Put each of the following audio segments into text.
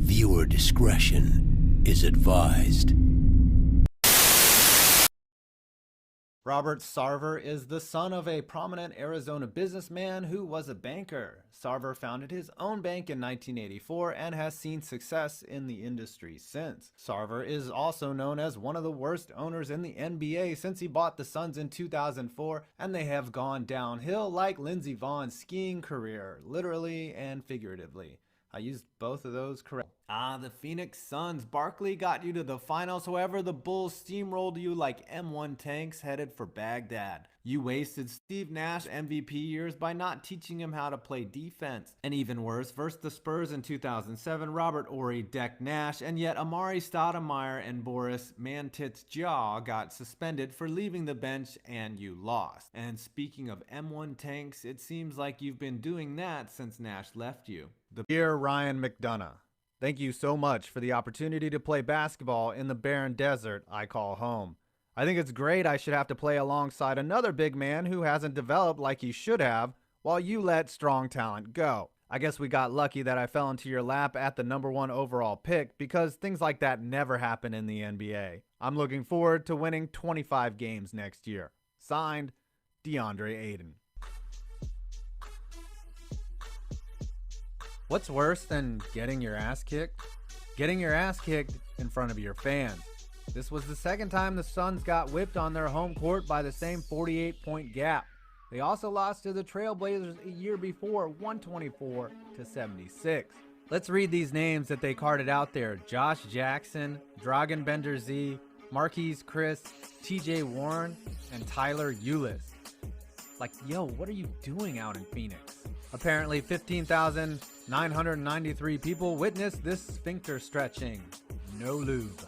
Viewer discretion is advised. Robert Sarver is the son of a prominent Arizona businessman who was a banker. Sarver founded his own bank in 1984 and has seen success in the industry since. Sarver is also known as one of the worst owners in the NBA since he bought the Suns in 2004, and they have gone downhill like Lindsey Vohn's skiing career, literally and figuratively. I used both of those correct. The Phoenix Suns. Barkley got you to the finals, however, the Bulls steamrolled you like M1 tanks headed for Baghdad. You wasted Steve Nash MVP years by not teaching him how to play defense. And even worse, versus the Spurs in 2007, Robert Horry decked Nash, and yet Amari Stoudemire and Boris Mantit's Jaw got suspended for leaving the bench, and you lost. And speaking of M1 tanks, it seems like you've been doing that since Nash left you. Dear Ryan McDonough, thank you so much for the opportunity to play basketball in the barren desert I call home. I think it's great I should have to play alongside another big man who hasn't developed like he should have while you let strong talent go. I guess we got lucky that I fell into your lap at the #1 overall pick because things like that never happen in the NBA. I'm looking forward to winning 25 games next year. Signed, DeAndre Ayton. What's worse than getting your ass kicked? Getting your ass kicked in front of your fans. This was the second time the Suns got whipped on their home court by the same 48-point gap. They also lost to the Trailblazers a year before, 124-76. Let's read these names that they carted out there. Josh Jackson, Dragan Bender Z, Marquise Chris, TJ Warren, and Tyler Ulis. Like, yo, what are you doing out in Phoenix? Apparently 15,993 people witnessed this sphincter stretching. No lube.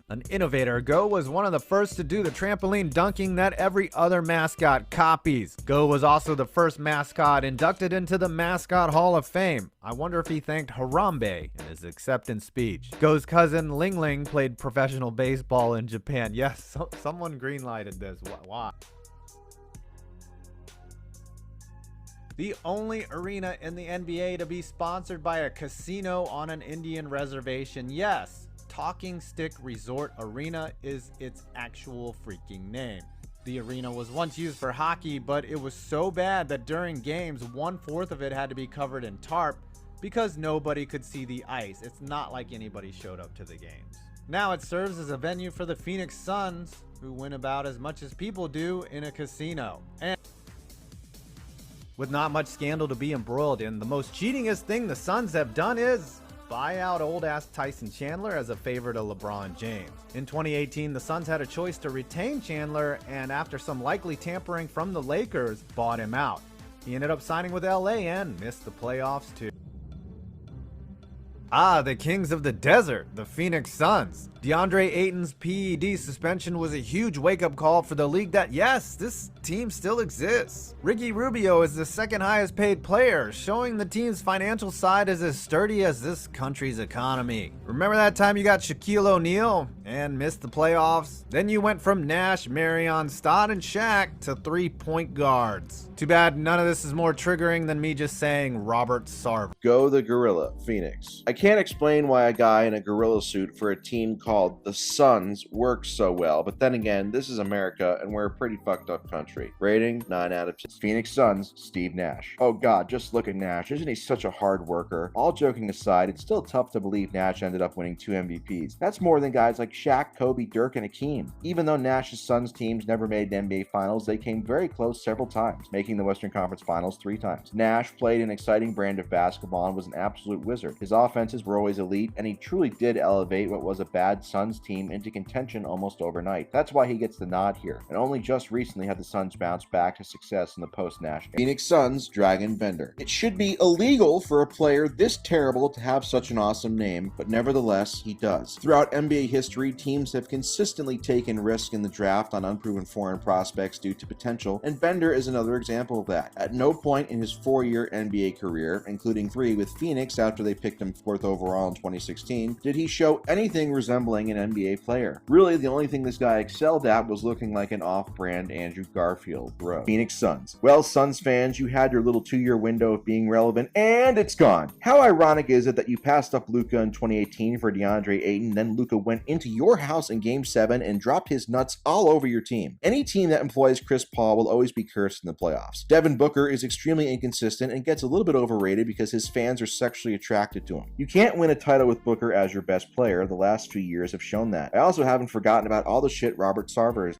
An innovator, Go was one of the first to do the trampoline dunking that every other mascot copies. Go was also the first mascot inducted into the Mascot Hall of Fame. I wonder if he thanked Harambe in his acceptance speech. Go's cousin Ling Ling played professional baseball in Japan. Yes, someone greenlighted this. Why? The only arena in the NBA to be sponsored by a casino on an Indian reservation. Yes. Talking Stick Resort Arena is its actual freaking name. The arena was once used for hockey, but it was so bad that during games, 1/4 of it had to be covered in tarp because nobody could see the ice. It's not like anybody showed up to the games. Now it serves as a venue for the Phoenix Suns, who win about as much as people do in a casino. And with not much scandal to be embroiled in, the most cheatingest thing the Suns have done is buy out old-ass Tyson Chandler as a favor to LeBron James. In 2018, the Suns had a choice to retain Chandler, and after some likely tampering from the Lakers, bought him out. He ended up signing with LA and missed the playoffs too. The kings of the desert, the Phoenix Suns. DeAndre Ayton's PED suspension was a huge wake-up call for the league that, yes, this team still exists. Ricky Rubio is the second highest paid player, showing the team's financial side is as sturdy as this country's economy. Remember that time you got Shaquille O'Neal and missed the playoffs? Then you went from Nash, Marion, Stott, and Shaq to 3-point guards. Too bad none of this is more triggering than me just saying Robert Sarver. Go the Gorilla, Phoenix. I can't explain why a guy in a gorilla suit for a team called the Suns works so well, but then again, this is America and we're a pretty fucked up country. Rating 9 out of 10. Phoenix Suns, Steve Nash. Oh god, just look at Nash. Isn't he such a hard worker? All joking aside, it's still tough to believe Nash ended up winning 2 MVPs. That's more than guys like Shaq, Kobe, Dirk, and Hakeem. Even though Nash's Suns teams never made an NBA Finals, they came very close several times, making the Western Conference Finals 3 times. Nash played an exciting brand of basketball and was an absolute wizard. His offenses were always elite, and he truly did elevate what was a bad Suns team into contention almost overnight. That's why he gets the nod here, and only just recently had the Suns bounce back to success in the post-Nash era. Phoenix Suns, Dragan Bender. It should be illegal for a player this terrible to have such an awesome name, but nevertheless, he does. Throughout NBA history, history, teams have consistently taken risks in the draft on unproven foreign prospects due to potential, and Bender is another example of that. At no point in his 4-year NBA career, including 3 with Phoenix after they picked him 4th overall in 2016, did he show anything resembling an NBA player. Really, the only thing this guy excelled at was looking like an off-brand Andrew Garfield. Bro. Phoenix Suns. Well, Suns fans, you had your little 2-year window of being relevant, and it's gone. How ironic is it that you passed up Luka in 2018 for DeAndre Ayton, then Luka went into your house in Game 7 and dropped his nuts all over your team? Any team that employs Chris Paul will always be cursed in the playoffs. Devin Booker is extremely inconsistent and gets a little bit overrated because his fans are sexually attracted to him. You can't win a title with Booker as your best player. The last few years have shown that. I also haven't forgotten about all the shit Robert Sarver is.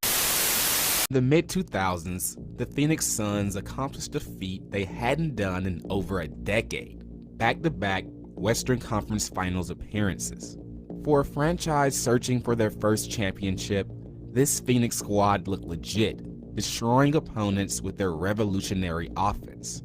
In the mid-2000s, the Phoenix Suns accomplished a feat they hadn't done in over a decade: back-to-back Western Conference Finals appearances. For a franchise searching for their first championship, this Phoenix squad looked legit, destroying opponents with their revolutionary offense.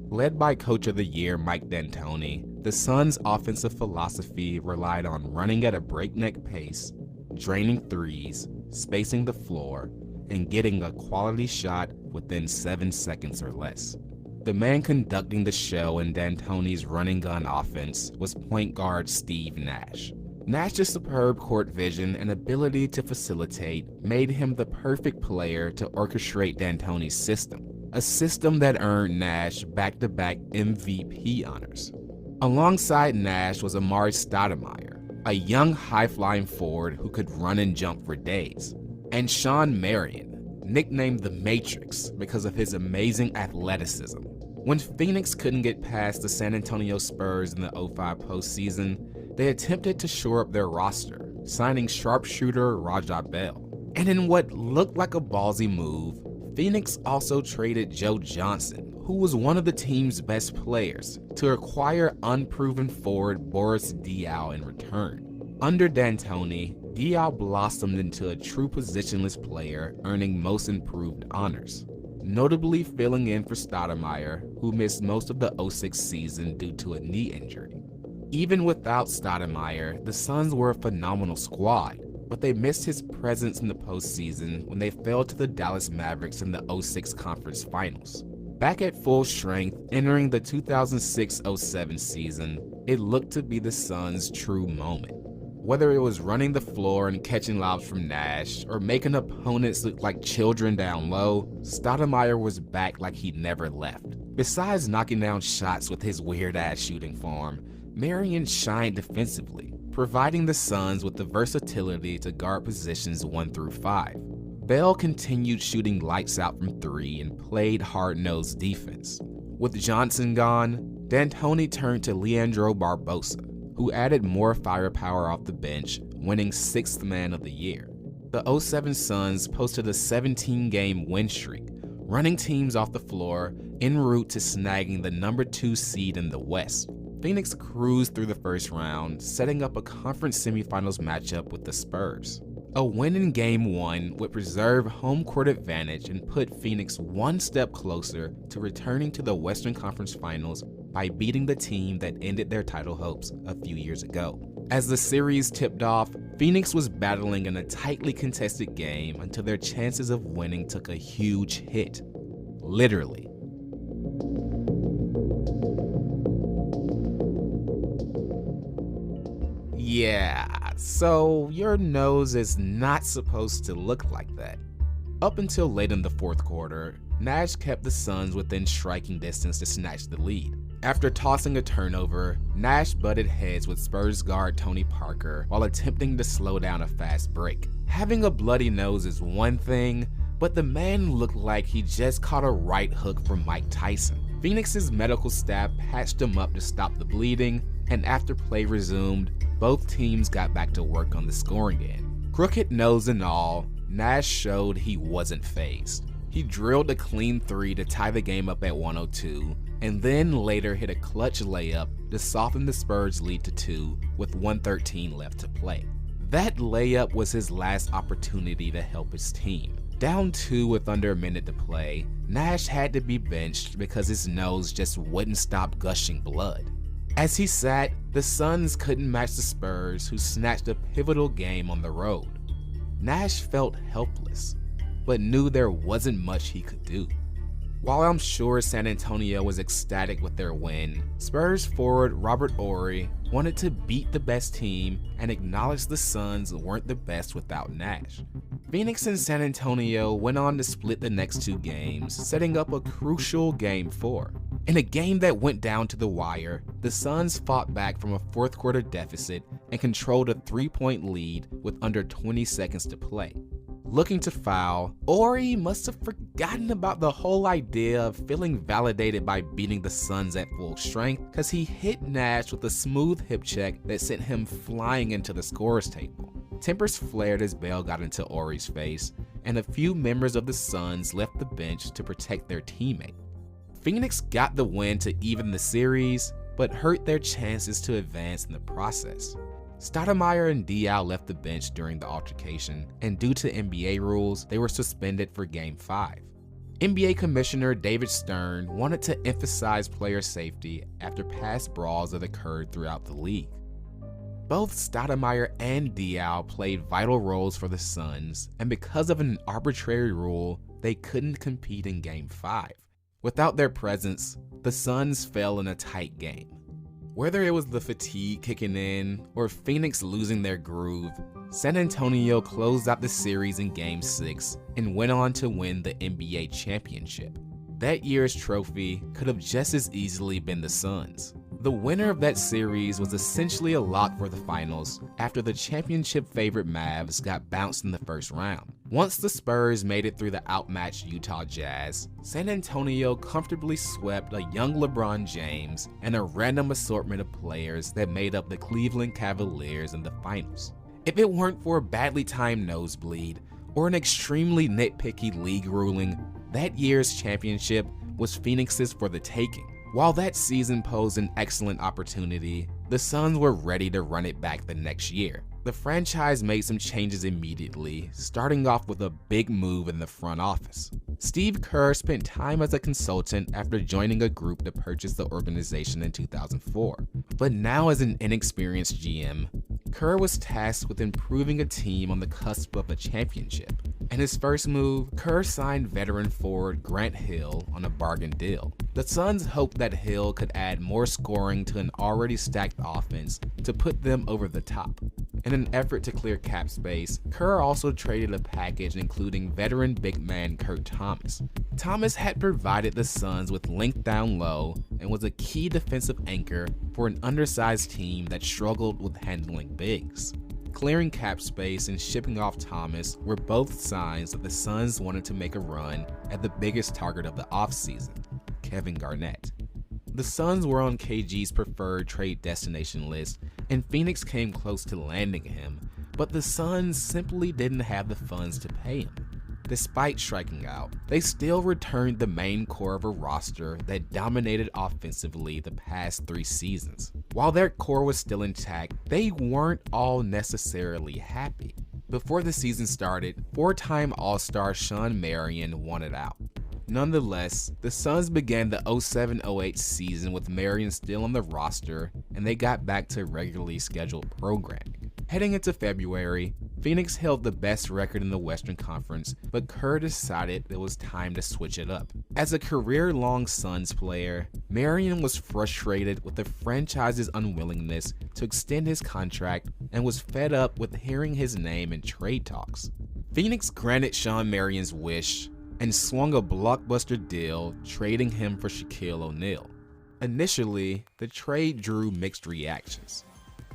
Led by Coach of the Year Mike D'Antoni, the Suns' offensive philosophy relied on running at a breakneck pace, draining threes, spacing the floor, and getting a quality shot within 7 seconds or less. The man conducting the show in D'Antoni's running gun offense was point guard Steve Nash. Nash's superb court vision and ability to facilitate made him the perfect player to orchestrate D'Antoni's system, a system that earned Nash back-to-back MVP honors. Alongside Nash was Amari Stoudemire, a young high-flying forward who could run and jump for days, and Shawn Marion, nicknamed the Matrix because of his amazing athleticism. When Phoenix couldn't get past the San Antonio Spurs in the 2005 postseason, they attempted to shore up their roster, signing sharpshooter Raja Bell. And in what looked like a ballsy move, Phoenix also traded Joe Johnson, who was one of the team's best players, to acquire unproven forward Boris Diaw in return. Under D'Antoni, Diaw blossomed into a true positionless player, earning most improved honors, notably filling in for Stoudemire, who missed most of the 2006 season due to a knee injury. Even without Stoudemire, the Suns were a phenomenal squad, but they missed his presence in the postseason when they fell to the Dallas Mavericks in the 2006 Conference Finals. Back at full strength, entering the 2006-07 season, it looked to be the Suns' true moment. Whether it was running the floor and catching lobs from Nash, or making opponents look like children down low, Stoudemire was back like he'd never left. Besides knocking down shots with his weird-ass shooting form, Marion shined defensively, providing the Suns with the versatility to guard positions 1 through 5. Bell continued shooting lights out from 3 and played hard-nosed defense. With Johnson gone, D'Antoni turned to Leandro Barbosa, who added more firepower off the bench, winning 6th Man of the Year. The 2007 Suns posted a 17-game win streak, running teams off the floor en route to snagging the number 2 seed in the West. Phoenix cruised through the first round, setting up a conference semifinals matchup with the Spurs. A win in Game 1 would preserve home court advantage and put Phoenix one step closer to returning to the Western Conference Finals by beating the team that ended their title hopes a few years ago. As the series tipped off, Phoenix was battling in a tightly contested game until their chances of winning took a huge hit. Literally. Yeah, so your nose is not supposed to look like that. Up until late in the fourth quarter, Nash kept the Suns within striking distance to snatch the lead. After tossing a turnover, Nash butted heads with Spurs guard Tony Parker while attempting to slow down a fast break. Having a bloody nose is one thing, but the man looked like he just caught a right hook from Mike Tyson. Phoenix's medical staff patched him up to stop the bleeding, and after play resumed, both teams got back to work on the scoring end. Crooked nose and all, Nash showed he wasn't fazed. He drilled a clean 3 to tie the game up at 102, and then later hit a clutch layup to soften the Spurs' lead to 2 with 1:13 left to play. That layup was his last opportunity to help his team. Down 2 with under a minute to play, Nash had to be benched because his nose just wouldn't stop gushing blood. As he sat, the Suns couldn't match the Spurs, who snatched a pivotal game on the road. Nash felt helpless, but knew there wasn't much he could do. While I'm sure San Antonio was ecstatic with their win, Spurs forward Robert Horry wanted to beat the best team and acknowledge the Suns weren't the best without Nash. Phoenix and San Antonio went on to split the next 2 games, setting up a crucial Game 4. In a game that went down to the wire, the Suns fought back from a fourth quarter deficit and controlled a 3-point lead with under 20 seconds to play. Looking to foul, Horry must have forgotten about the whole idea of feeling validated by beating the Suns at full strength, because he hit Nash with a smooth hip check that sent him flying into the scorer's table. Tempers flared as Bell got into Horry's face, and a few members of the Suns left the bench to protect their teammate. Phoenix got the win to even the series, but hurt their chances to advance in the process. Stoudemire and Diaw left the bench during the altercation, and due to NBA rules, they were suspended for Game 5. NBA Commissioner David Stern wanted to emphasize player safety after past brawls that occurred throughout the league. Both Stoudemire and Diaw played vital roles for the Suns, and because of an arbitrary rule, they couldn't compete in Game 5. Without their presence, the Suns fell in a tight game. Whether it was the fatigue kicking in or Phoenix losing their groove, San Antonio closed out the series in Game 6 and went on to win the NBA championship. That year's trophy could have just as easily been the Suns. The winner of that series was essentially a lock for the finals after the championship favorite Mavs got bounced in the first round. Once the Spurs made it through the outmatched Utah Jazz, San Antonio comfortably swept a young LeBron James and a random assortment of players that made up the Cleveland Cavaliers in the finals. If it weren't for a badly timed nosebleed or an extremely nitpicky league ruling, that year's championship was Phoenix's for the taking. While that season posed an excellent opportunity, the Suns were ready to run it back the next year. The franchise made some changes immediately, starting off with a big move in the front office. Steve Kerr spent time as a consultant after joining a group to purchase the organization in 2004. But now as an inexperienced GM, Kerr was tasked with improving a team on the cusp of a championship. In his first move, Kerr signed veteran forward Grant Hill on a bargain deal. The Suns hoped that Hill could add more scoring to an already stacked offense to put them over the top. In an effort to clear cap space, Kerr also traded a package including veteran big man Kurt Thomas. Thomas had provided the Suns with length down low and was a key defensive anchor for an undersized team that struggled with handling bigs. Clearing cap space and shipping off Thomas were both signs that the Suns wanted to make a run at the biggest target of the offseason, Kevin Garnett. The Suns were on KG's preferred trade destination list, and Phoenix came close to landing him, but the Suns simply didn't have the funds to pay him. Despite striking out, they still returned the main core of a roster that dominated offensively the past 3 seasons. While their core was still intact, they weren't all necessarily happy. Before the season started, 4-time All-Star Shawn Marion wanted out. Nonetheless, the Suns began the 07-08 season with Marion still on the roster, and they got back to regularly scheduled programming. Heading into February, Phoenix held the best record in the Western Conference, but Kerr decided it was time to switch it up. As a career-long Suns player, Marion was frustrated with the franchise's unwillingness to extend his contract and was fed up with hearing his name in trade talks. Phoenix granted Shawn Marion's wish and swung a blockbuster deal, trading him for Shaquille O'Neal. Initially, the trade drew mixed reactions.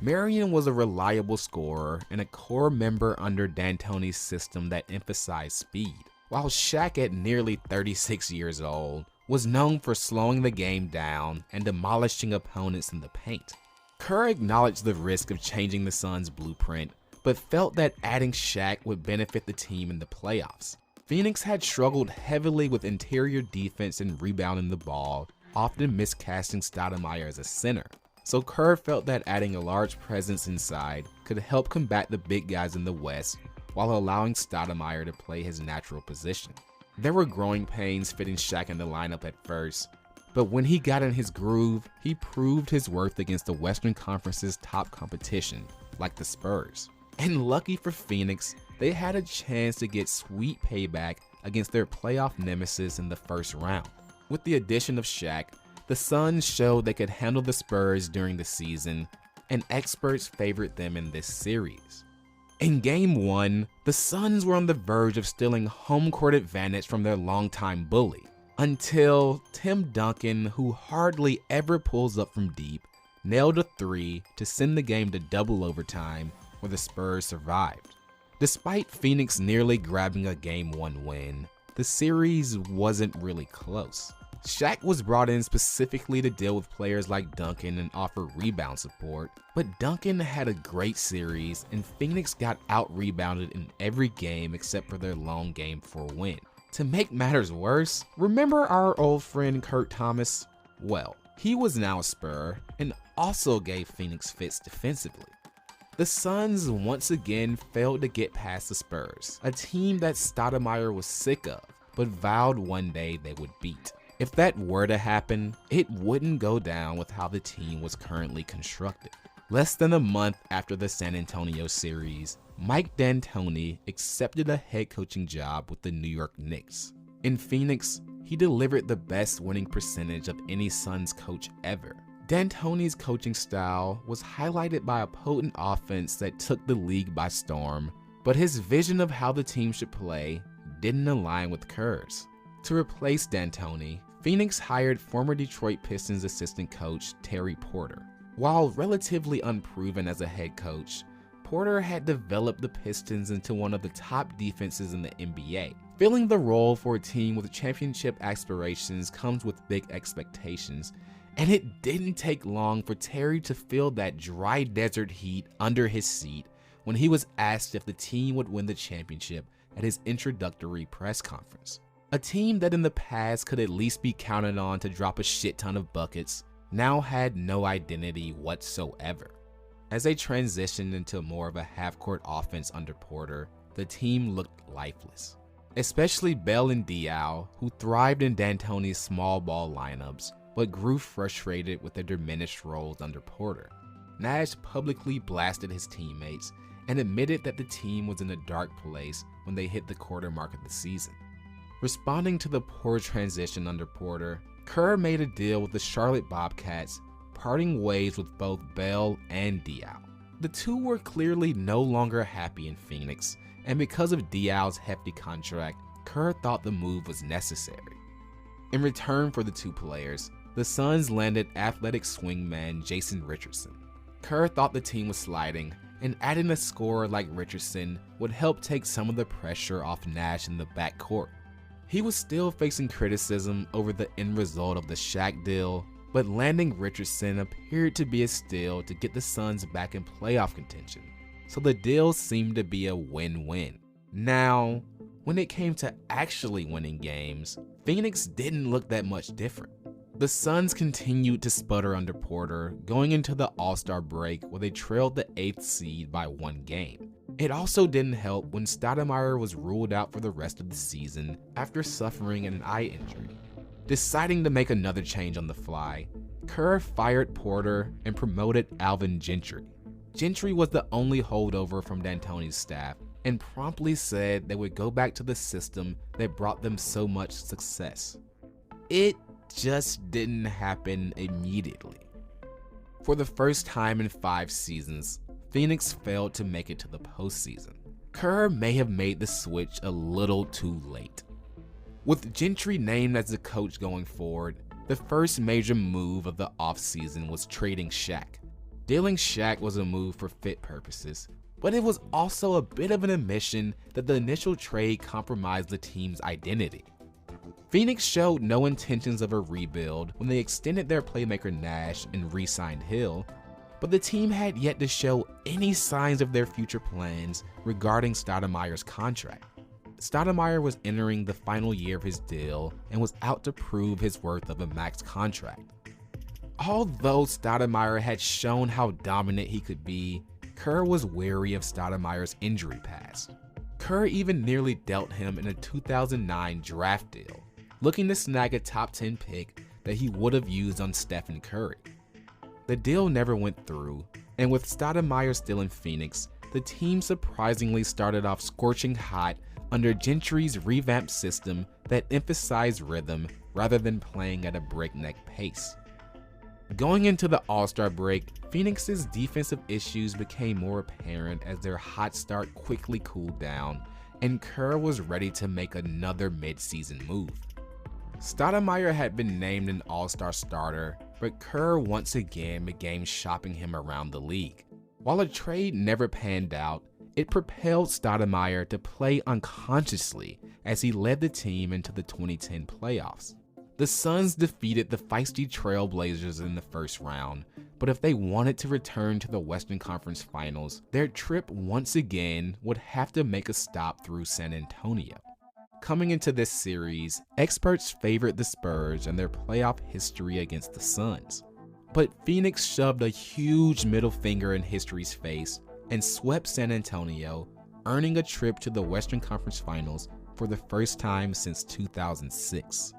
Marion was a reliable scorer and a core member under D'Antoni's system that emphasized speed, while Shaq, at nearly 36 years old, was known for slowing the game down and demolishing opponents in the paint. Kerr acknowledged the risk of changing the Suns' blueprint, but felt that adding Shaq would benefit the team in the playoffs. Phoenix had struggled heavily with interior defense and rebounding the ball, often miscasting Stoudemire as a center. So Kerr felt that adding a large presence inside could help combat the big guys in the West while allowing Stoudemire to play his natural position. There were growing pains fitting Shaq in the lineup at first, But when he got in his groove, he proved his worth against the Western Conference's top competition, like the Spurs. And lucky for Phoenix, they had a chance to get sweet payback against their playoff nemesis in the first round. With the addition of Shaq, the Suns showed they could handle the Spurs during the season, and experts favored them in this series. In Game 1, the Suns were on the verge of stealing home court advantage from their longtime bully, until Tim Duncan, who hardly ever pulls up from deep, nailed a three to send the game to double overtime, where the Spurs survived. Despite Phoenix nearly grabbing a Game 1 win, the series wasn't really close. Shaq was brought in specifically to deal with players like Duncan and offer rebound support, but Duncan had a great series and Phoenix got out-rebounded in every game except for their lone Game 4 win. To make matters worse, remember our old friend Kurt Thomas? Well, he was now a Spur and also gave Phoenix fits defensively. The Suns once again failed to get past the Spurs, a team that Stoudemire was sick of, but vowed one day they would beat. If that were to happen, it wouldn't go down with how the team was currently constructed. Less than a month after the San Antonio series, Mike D'Antoni accepted a head coaching job with the New York Knicks. In Phoenix, he delivered the best winning percentage of any Suns coach ever. D'Antoni's coaching style was highlighted by a potent offense that took the league by storm, but his vision of how the team should play didn't align with Kerr's. To replace D'Antoni, Phoenix hired former Detroit Pistons assistant coach Terry Porter. While relatively unproven as a head coach, Porter had developed the Pistons into one of the top defenses in the NBA. Filling the role for a team with championship aspirations comes with big expectations, and it didn't take long for Terry to feel that dry desert heat under his seat when he was asked if the team would win the championship at his introductory press conference. A team that in the past could at least be counted on to drop a shit ton of buckets now had no identity whatsoever. As they transitioned into more of a half-court offense under Porter, the team looked lifeless. Especially Bell and Diaw, who thrived in D'Antoni's small ball lineups, but grew frustrated with their diminished roles under Porter. Nash publicly blasted his teammates and admitted that the team was in a dark place when they hit the quarter mark of the season. Responding to the poor transition under Porter, Kerr made a deal with the Charlotte Bobcats, parting ways with both Bell and Diaw. The two were clearly no longer happy in Phoenix, and because of Diaw's hefty contract, Kerr thought the move was necessary. In return for the two players, the Suns landed athletic swingman Jason Richardson. Kerr thought the team was sliding, and adding a scorer like Richardson would help take some of the pressure off Nash in the backcourt. He was still facing criticism over the end result of the Shaq deal, but landing Richardson appeared to be a steal to get the Suns back in playoff contention, so the deal seemed to be a win-win. Now, when it came to actually winning games, Phoenix didn't look that much different. The Suns continued to sputter under Porter, going into the All-Star break where they trailed the 8th seed by 1 game. It also didn't help when Stoudemire was ruled out for the rest of the season after suffering an eye injury. Deciding to make another change on the fly, Kerr fired Porter and promoted Alvin Gentry. Gentry was the only holdover from D'Antoni's staff and promptly said they would go back to the system that brought them so much success. It just didn't happen immediately. For the first time in 5 seasons, Phoenix failed to make it to the postseason. Kerr may have made the switch a little too late. With Gentry named as the coach going forward, the first major move of the offseason was trading Shaq. Dealing Shaq was a move for fit purposes, but it was also a bit of an admission that the initial trade compromised the team's identity. Phoenix showed no intentions of a rebuild when they extended their playmaker Nash and re-signed Hill, but the team had yet to show any signs of their future plans regarding Stoudemire's contract. Stoudemire was entering the final year of his deal and was out to prove his worth of a max contract. Although Stoudemire had shown how dominant he could be, Kerr was wary of Stoudemire's injury past. Kerr even nearly dealt him in a 2009 draft deal, looking to snag a top 10 pick that he would have used on Stephen Curry. The deal never went through, and with Stoudemire still in Phoenix, the team surprisingly started off scorching hot under Gentry's revamped system that emphasized rhythm rather than playing at a breakneck pace. Going into the All-Star break, Phoenix's defensive issues became more apparent as their hot start quickly cooled down, and Kerr was ready to make another mid-season move. Stoudemire had been named an All-Star starter, but Kerr once again began shopping him around the league. While a trade never panned out, it propelled Stoudemire to play unconsciously as he led the team into the 2010 playoffs. The Suns defeated the feisty Trail Blazers in the first round, but if they wanted to return to the Western Conference Finals, their trip once again would have to make a stop through San Antonio. Coming into this series, experts favored the Spurs and their playoff history against the Suns. But Phoenix shoved a huge middle finger in history's face and swept San Antonio, earning a trip to the Western Conference Finals for the first time since 2006.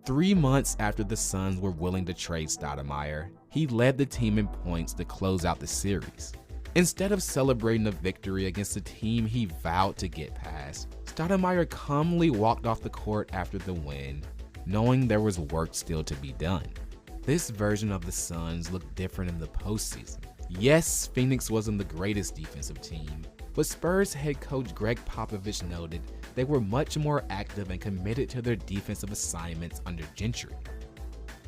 3 months after the Suns were willing to trade Stoudemire, he led the team in points to close out the series. Instead of celebrating a victory against a team he vowed to get past, Stoudemire calmly walked off the court after the win, knowing there was work still to be done. This version of the Suns looked different in the postseason. Yes, Phoenix wasn't the greatest defensive team, but Spurs head coach Greg Popovich noted they were much more active and committed to their defensive assignments under Gentry.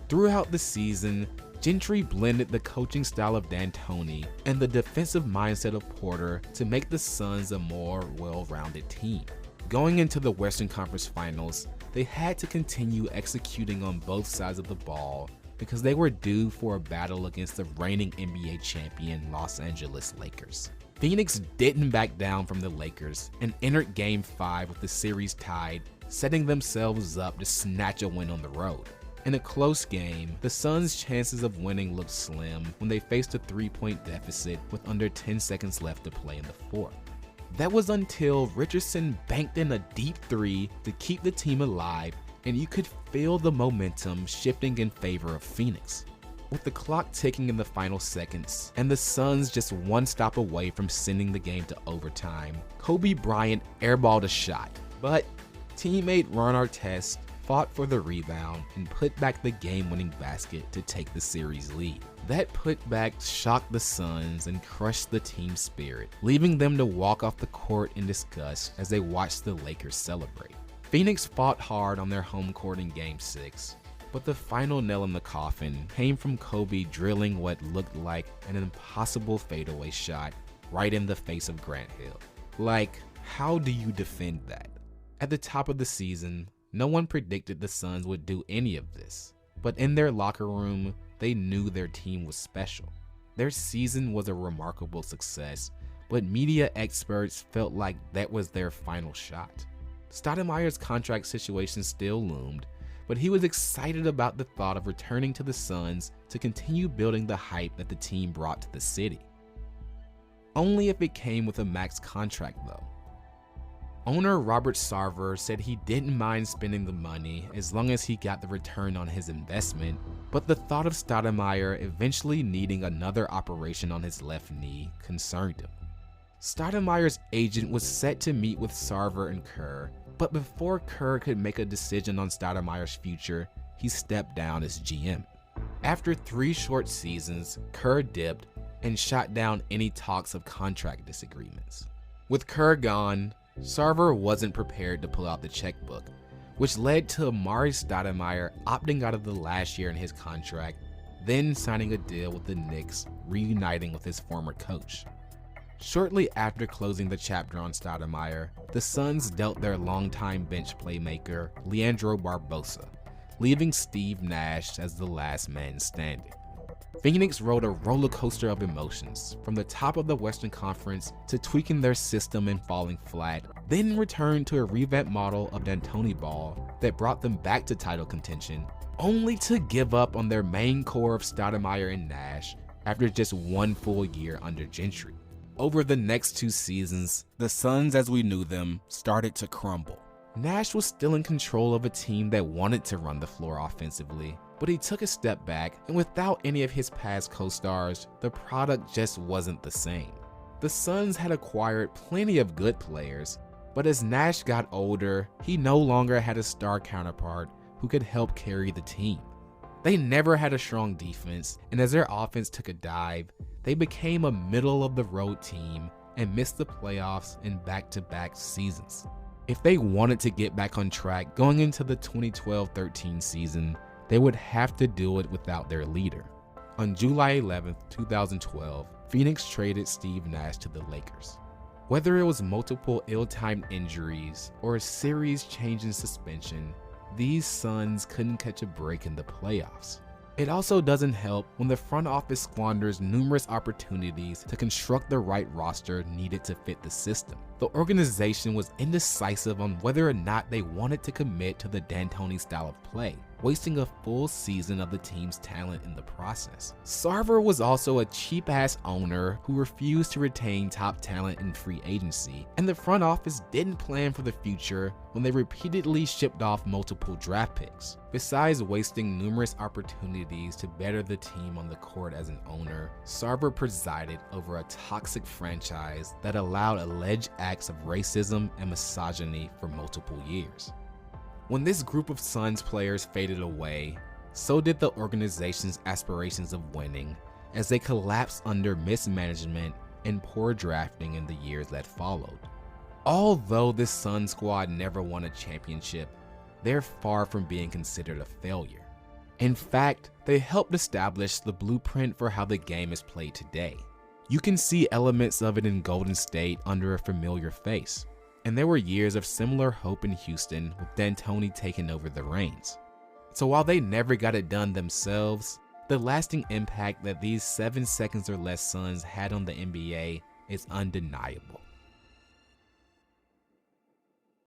Throughout the season, Gentry blended the coaching style of D'Antoni and the defensive mindset of Porter to make the Suns a more well-rounded team. Going into the Western Conference Finals, they had to continue executing on both sides of the ball because they were due for a battle against the reigning NBA champion Los Angeles Lakers. Phoenix didn't back down from the Lakers and entered Game 5 with the series tied, setting themselves up to snatch a win on the road. In a close game, the Suns' chances of winning looked slim when they faced a 3-point deficit with under 10 seconds left to play in the fourth. That was until Richardson banked in a deep three to keep the team alive, and you could feel the momentum shifting in favor of Phoenix. With the clock ticking in the final seconds, and the Suns just one stop away from sending the game to overtime, Kobe Bryant airballed a shot, but teammate Ron Artest fought for the rebound and put back the game-winning basket to take the series lead. That putback shocked the Suns and crushed the team's spirit, leaving them to walk off the court in disgust as they watched the Lakers celebrate. Phoenix fought hard on their home court in Game 6, but the final nail in the coffin came from Kobe drilling what looked like an impossible fadeaway shot right in the face of Grant Hill. Like, how do you defend that? At the top of the season, no one predicted the Suns would do any of this, but in their locker room, they knew their team was special. Their season was a remarkable success, but media experts felt like that was their final shot. Stoudemire's contract situation still loomed, but he was excited about the thought of returning to the Suns to continue building the hype that the team brought to the city. Only if it came with a max contract though. Owner Robert Sarver said he didn't mind spending the money as long as he got the return on his investment, but the thought of Stoudemire eventually needing another operation on his left knee concerned him. Stoudemire's agent was set to meet with Sarver and Kerr, but before Kerr could make a decision on Stoudemire's future, he stepped down as GM. After 3 short seasons, Kerr dipped and shot down any talks of contract disagreements. With Kerr gone, Sarver wasn't prepared to pull out the checkbook, which led to Amari Stoudemire opting out of the last year in his contract, then signing a deal with the Knicks, reuniting with his former coach. Shortly after closing the chapter on Stoudemire, the Suns dealt their longtime bench playmaker, Leandro Barbosa, leaving Steve Nash as the last man standing. Phoenix rode a roller coaster of emotions, from the top of the Western Conference to tweaking their system and falling flat, then returned to a revamped model of D'Antoni ball that brought them back to title contention, only to give up on their main core of Stoudemire and Nash after just 1 full year under Gentry. Over the next 2 seasons, the Suns as we knew them started to crumble. Nash was still in control of a team that wanted to run the floor offensively, But he took a step back, and without any of his past co-stars, the product just wasn't the same. The Suns had acquired plenty of good players, but as Nash got older, he no longer had a star counterpart who could help carry the team. They never had a strong defense, and as their offense took a dive, they became a middle-of-the-road team and missed the playoffs in back-to-back seasons. If they wanted to get back on track going into the 2012-13 season, they would have to do it without their leader. On July 11, 2012, Phoenix traded Steve Nash to the Lakers. Whether it was multiple ill-timed injuries or a series-changing suspension, these Suns couldn't catch a break in the playoffs. It also doesn't help when the front office squanders numerous opportunities to construct the right roster needed to fit the system. The organization was indecisive on whether or not they wanted to commit to the D'Antoni style of play, wasting a full season of the team's talent in the process. Sarver was also a cheap-ass owner who refused to retain top talent in free agency, and the front office didn't plan for the future when they repeatedly shipped off multiple draft picks. Besides wasting numerous opportunities to better the team on the court as an owner, Sarver presided over a toxic franchise that allowed alleged acts of racism and misogyny for multiple years. When this group of Suns players faded away, so did the organization's aspirations of winning, as they collapsed under mismanagement and poor drafting in the years that followed. Although this Suns squad never won a championship, they're far from being considered a failure. In fact, they helped establish the blueprint for how the game is played today. You can see elements of it in Golden State under a familiar face. And there were years of similar hope in Houston with D'Antoni taking over the reins. So while they never got it done themselves, the lasting impact that these 7 seconds or less Suns had on the NBA is undeniable.